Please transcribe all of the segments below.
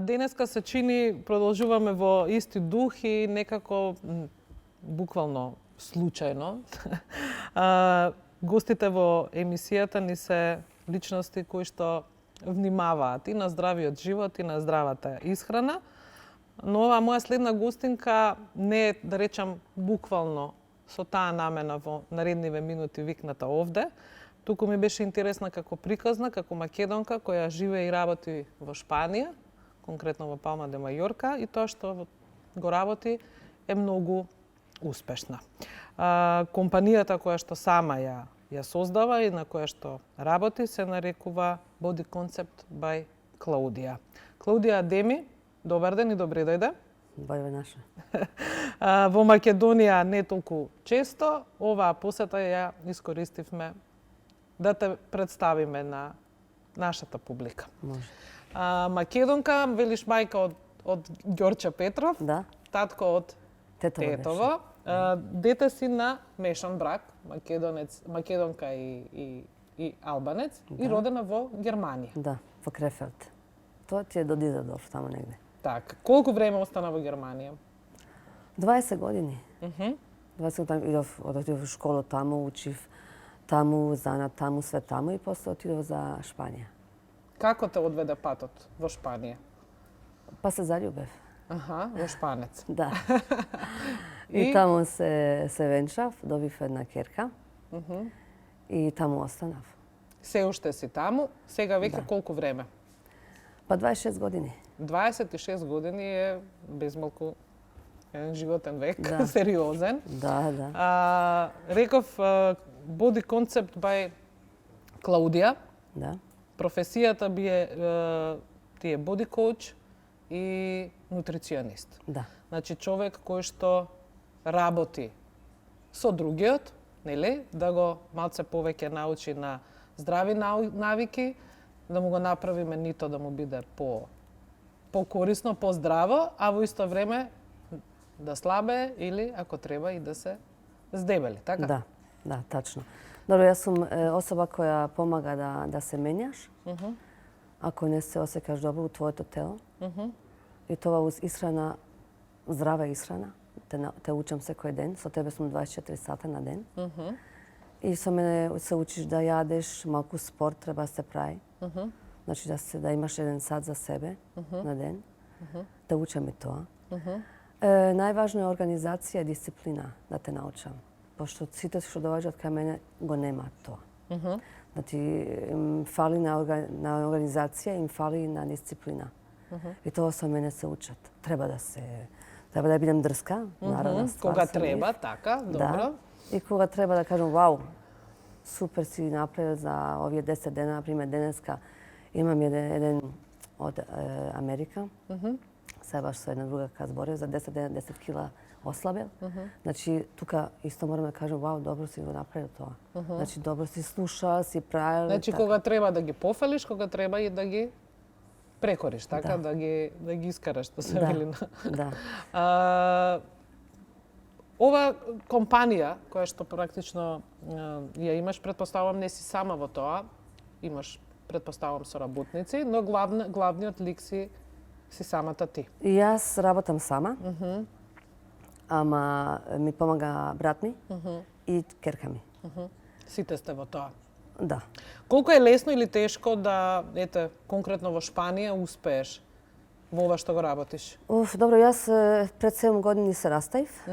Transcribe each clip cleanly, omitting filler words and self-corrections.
Денеска се чини, продолжуваме во исти дух и некако, буквално случајно, гостите во емисијата ни се личности кои што внимаваат и на здравиот живот и на здравата исхрана. Но оваа моја следна гостинка не е, да речам, буквално со таа намена во наредниве минути викната овде, туку ми беше интересна како приказна, како македонка која живее и работи во Шпанија, конкретно во Палма де Мајорка, и тоа што го работи е многу успешна. Компанијата која што сама ја создава и на која што работи се нарекува Body Concept by Клаудија. Клаудија Адеми, добар ден и добре дојде. Бојве наша. Во Македонија не толку често, оваа посета ја искористивме да те представиме на нашата публика. Може. Македонка, велиш мајка од Ѓорче Петров, Да. татко од Тетово. Дете си на мешан брак, македонка и албанец, и родена во Германија. Да, во Крефелд. Тоа ти е до Дизелдорф, таму негде. Така, колку време остана во Германија? 20 години. 20 години отидов во школа таму, учив таму, занат таму, све таму и после отидов за Шпанија. Како те одведе патот во Шпанија? Па се заљубев. Аха, во шпанец. Да. И таму се венчав, добив една керка. И таму останав. Се уште си таму, сега веќе колку време? Па 26 години. 26 години е безмалку еден животен век, Да. сериозен. Да, да. Реков Body Concept by Клаудија. Да. Професијата ти е body coach и нутриционист. Да. Значи човек кој што работи со другиот, нели, да го малце повеќе научи на здрави навики, да му го направиме нито да му биде по-корисно, по-здраво, а во исто време да слабе или, ако треба, и да се здебели, така? Да, да, тачно. Добро, јас сум особа која помага да се менјаш, ако не се осекаш добро у твоето тело. И тоа уз исхрана, здрава исхрана, те учам секој ден, со тебе сум 24 сата на ден. И со мене се учиш да јадеш, малку спорт треба да се прави. Значи да имаш 1 сат за себе на ден. Да учам и тоа. Најважно е организација и дисциплина да те научам. Пошто сите што доаѓаат кај мене го немаат тоа. Значи им фали на организација, им фали на дисциплина. И тоа со мене се учат. Треба да бидем дрска, народна ствар. Кога треба, така, добро. Да. И кога треба да кажам, вау, супер си направил за овие 10 дена, например, денеска имам еден од Америка. Сега баш со една друга зборев, за 10 дена 10 кила ослабел. Значи, тука исто морам да кажам, вау, добро си го направил тоа. Значи, добро си слушал, си правил. Значи, кога треба да ги пофалиш, кога треба и да ги прекориш, така? Да ги искараш, што се вели. Да. Ова компанија, која што практично ја имаш, предпоставувам не си сама во тоа, имаш, предпоставувам, соработници, но главниот лик си самата ти. И јас работам сама, ама ми помага брат ми и керка ми. Сите сте во тоа. Да. Колку е лесно или тешко да, ете, конкретно во Шпанија, успееш во ова што го работиш? Добро, јас пред 7 години се раставив.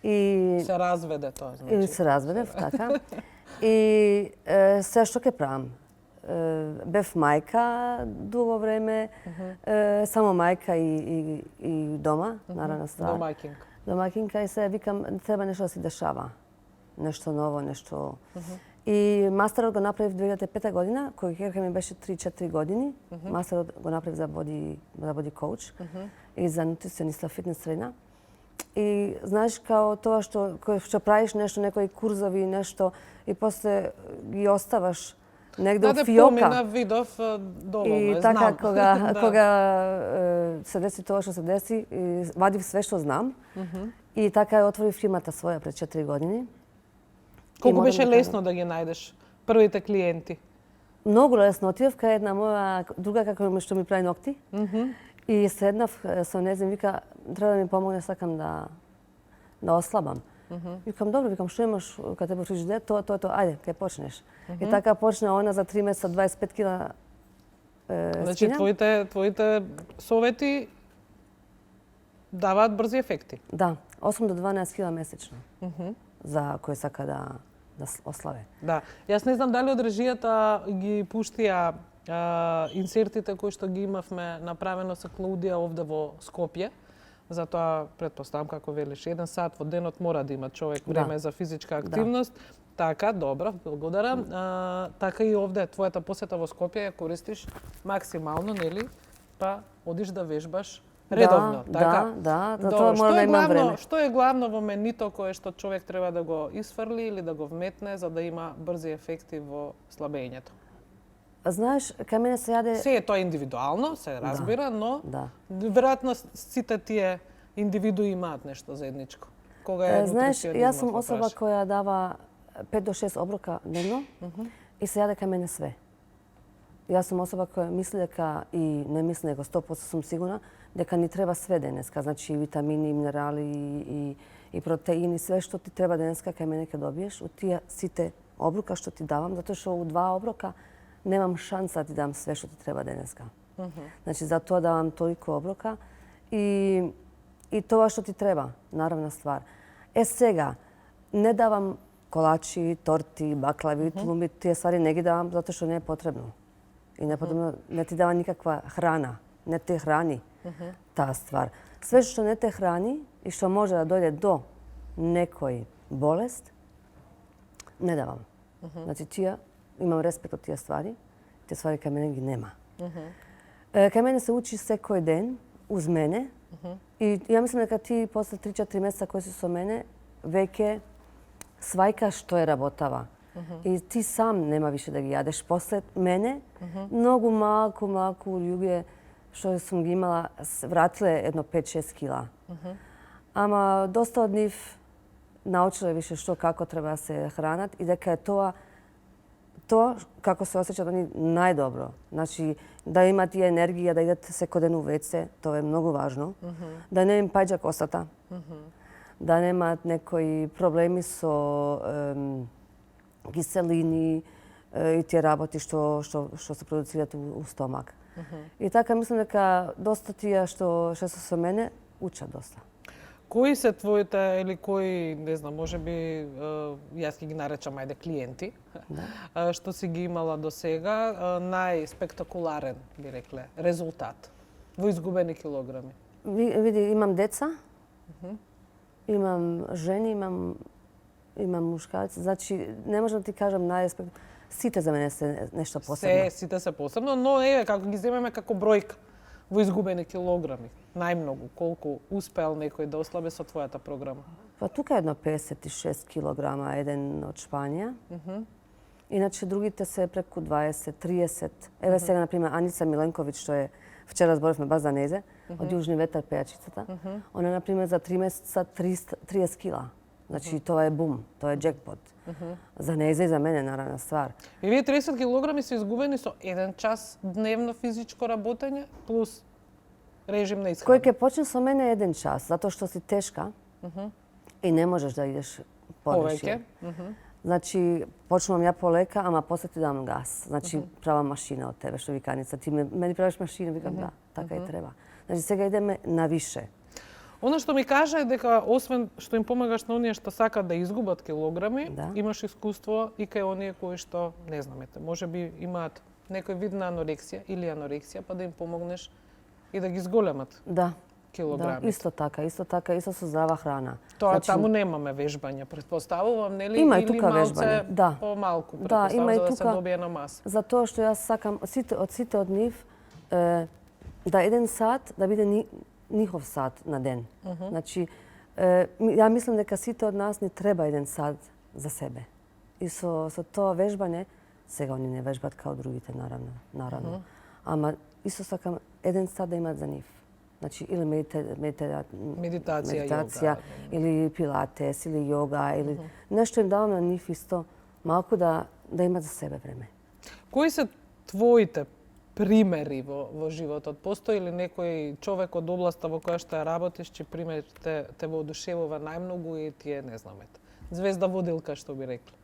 И се разведе тоа, значи. И се разведев, така. И се што ќе правам? Бев мајка дуго време, само мајка и дома, наравна ствар. Домаќинка. Домаќинка и се викам, треба нешто да се дешава. Нешто ново, нешто... И мастерот го направив 2005 година, кој керка ми беше 3-4 години. Мастерот го направив за body coach и за нутрициониста фитнес тренер. И знаеш, као тоа што правиш нешто, некои курзови, нешто, и после ги оставаш негде у фиока. Помина видов доволно, и така, кога се деси тоа што се деси, вадив све што знам. И така ја отворив фирмата своја пред 4 години. Колку беше лесно да ги најдеш првите клиенти? Многу лесно. Отидов кај една моја друга што ми прави ногти. И седнав со нејзин, вика, треба да ми помогне, сакам да ослабам. Викам, добро, викам, што имаш кај тебе фрижидер? Тоа, ајде, ќе почнеш. И така почна она за 3 месеца 25 кила Значи, твоите совети даваат брзи ефекти. Да, 8 до 12 кила месечно. За кој сака да ослабе. Да. Јас не знам дали од режијата ги пуштија инсертите кои што ги имавме направено со Клаудија овде во Скопје. Затоа претпоставам како велиш, 1 сат во денот мора да има човек време за физичка активност. Така, добро, благодарам. Така и овде твојата посета во Скопје ја користиш максимално, нели? Па одиш да вежбаш редовно, така? Да, тоа мора да има време. Што е главно во менито кое што човек треба да го исфрли или да го вметне за да има брзи ефекти во слабењето? Знаеш, кај мене се јаде... Се е тоа индивидуално, се разбира, но веројатно сите тие индивидуи имаат нешто заедничко. Кога е знаеш, јас сум нутриционизмот особа која дава 5 до 6 оброка дневно и се јаде кај мене све. Јас сум особа која мисли дека и не мисли него 100% сум сигурна дека ни треба све денеска, значи витамини, минерали и протеини, све што ти треба денеска кај мене ќе добиеш од тие сите оброка што ти давам, затоа што у 2 оброка немам шанса да ти дам све што ти треба денеска. Значи за тоа давам толику оброка и тоа што ти треба, наравна ствар. Сега не давам колачи, торти, баклави, тлумби, тие ствари не ги давам затоа што не е потребно. И не ти дава никаква храна, не те храни таа ствар. Све што не те храни и што може да дојде до некој болест, не давам. Значи тие, имам респект од тие ствари кај мене ги нема. Кај мене се учи секој ден, уз мене, и ја мислам дека ти после 3-4 месеца кои си со мене, веќе свајка што е работава. И ти сам нема више да ги јадеш. После мене, многу малку луѓе што сум ги имала, вратиле едно 5-6 кила. Ама доста од нив научиле више што како треба да се хранат и дека е тоа како се осеќаат они најдобро. Значи, да имат тие енергија, да идат секој ден у WC, тоа е многу важно. Да не им паѓа косата. Да немаат некои проблеми со киселини и тие работи што се продуцираат у стомак. И така мислам дека доста тие што се со мене учат доста. Кои се твоите или кои, не знам, можеби јас ќе ги наречам ајде клиенти, што си ги имала до сега, најспектакуларен би рекле резултат во изгубени килограми? Види, имам деца, имам жени, имам мушкарци, значи не можам да ти кажам сите за мене се нешто посебно. Сите се посебно, но еве како ги земеме како бројка во изгубени килограми, најмногу колку успеал некој да ослабе со твојата програма? Па тука едно 56 килограма, еден од Шпанија. Иначе другите се преку 20, 30. Еве сега на пример Аница Миленковиќ што е вчера зборивме баш за незе, од Јужни ветар пејачицата. Она на пример за 3 месеца 30 кила. Значи тоа е бум, тоа е джекпот. За незе и за мене наравна ствар. И вие 30 килограми се изгубени со 1 час дневно физичко работење плюс режим на исхрана. Кој ќе почне со мене 1 час, затоа што си тешка и не можеш да идеш повеќе. Значи, почнувам ја полека, ама после ти дам газ. Значи, права машина од тебе, што виканица. Ти мене правиш машина, викам да, така и треба. Значи, сега идеме на више. Она што ми кажа е дека освен што им помагаш на оние што сакаат да изгубат килограми, имаш искуство и кај оние кои што, не знамете, можеби имаат некој вид на анорексија или анорексија, па да им помогнеш и да ги зголемат килограмите. Да, исто така, исто со здрава храна. Тоа таму немаме вежбање, претпоставувам, нели? Има и или тука вежбање, да. Помалку, Да, има и за да тука, се добие на маса. Затоа што јас сакам од сите од нив да 1 сат да биде нихов сат на ден. Значи, ја мислам дека сите од нас ни треба 1 сат за себе. И со тоа вежбање, сега они не вежбат као другите, наравно. Ама исто сакам 1 сат да имат за нив. Значи, или медитација, или пилатес, или јога, или нешто им давам на нив исто, малку да имат за себе време. Кои се твоите примери во животот? Постои ли некој човек од областа во која што ја работиш, че пример те воодушевува најмногу и ти е, не знам, звезда водилка, што би рекли?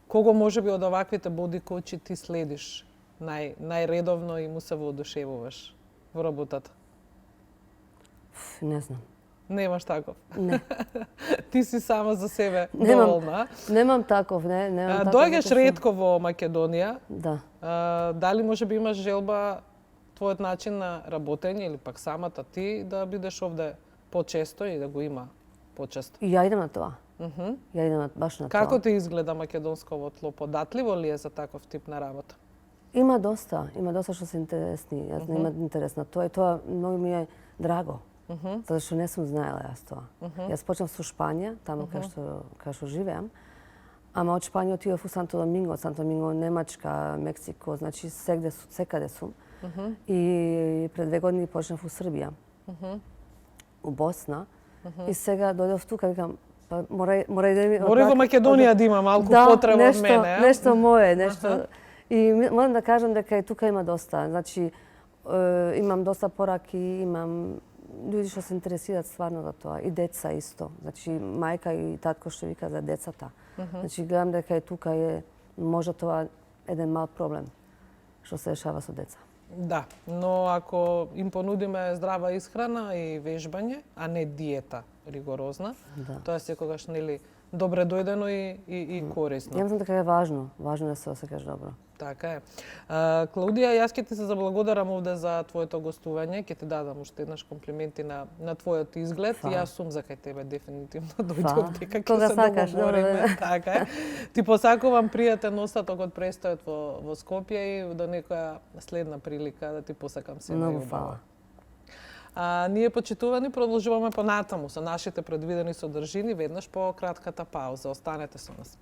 Кого можеби од оваквите боди коучи ти следиш најредовно и му се воодушевуваш во работата? Не знам. Немаш таков? Не. Ти си сама за себе доволна. Немам таков, немам таков. Доаѓаш ретко во Македонија. Да. Дали може би имаш желба твојот начин на работење или пак самата ти да бидеш овде почесто и да го има почесто? И ја идем на тоа. Ја идем баш на тоа. Како ти изгледа македонсково тло? Податливо ли е за таков тип на работа? Има доста што се интересни. Јас не имам интерес на тоа и тоа многу ми е драго. Затоа што не сум знаела јас тоа. Јас почнав со Шпанија, таму кај што живеам. Ама од Шпанија отидов у Санто Доминго, Немачка, Мексико, значи секаде сум. И пред 2 години почнав у Србија, у Босна. И сега дојдов тука, викам, па мора и да ми... Мора во Македонија да има малку потреба од мене. Нешто мое, нешто... И морам да кажам дека и тука има доста. Значи, имам доста пораки, имам луѓе што се интересираат стварно за тоа. И деца исто. Значи, мајка и татко што вика за децата. Значи, гледам дека и тука е може тоа еден мал проблем што се решава со деца. Да, но ако им понудиме здрава исхрана и вежбање, а не диета ригорозна, тоа е секогаш нели добре дојдено и корисно. Ја мислам дека е важно да се осеќаш добро. Така е. Клаудија, јас ќе ти се заблагодарам овде за твоето гостување, ќе ти дадам уште еднаш комплименти на твојот изглед. Јас сум за кај тебе дефинитивно дојдов дека ќе се договориме. Така е. Ти посакувам пријатен остаток од престојот во Скопје и до некоја следна прилика да ти посакам се најубаво. Ние, почитувани, продолжуваме понатаму со нашите предвидени содржини веднаш по кратката пауза. Останете со нас.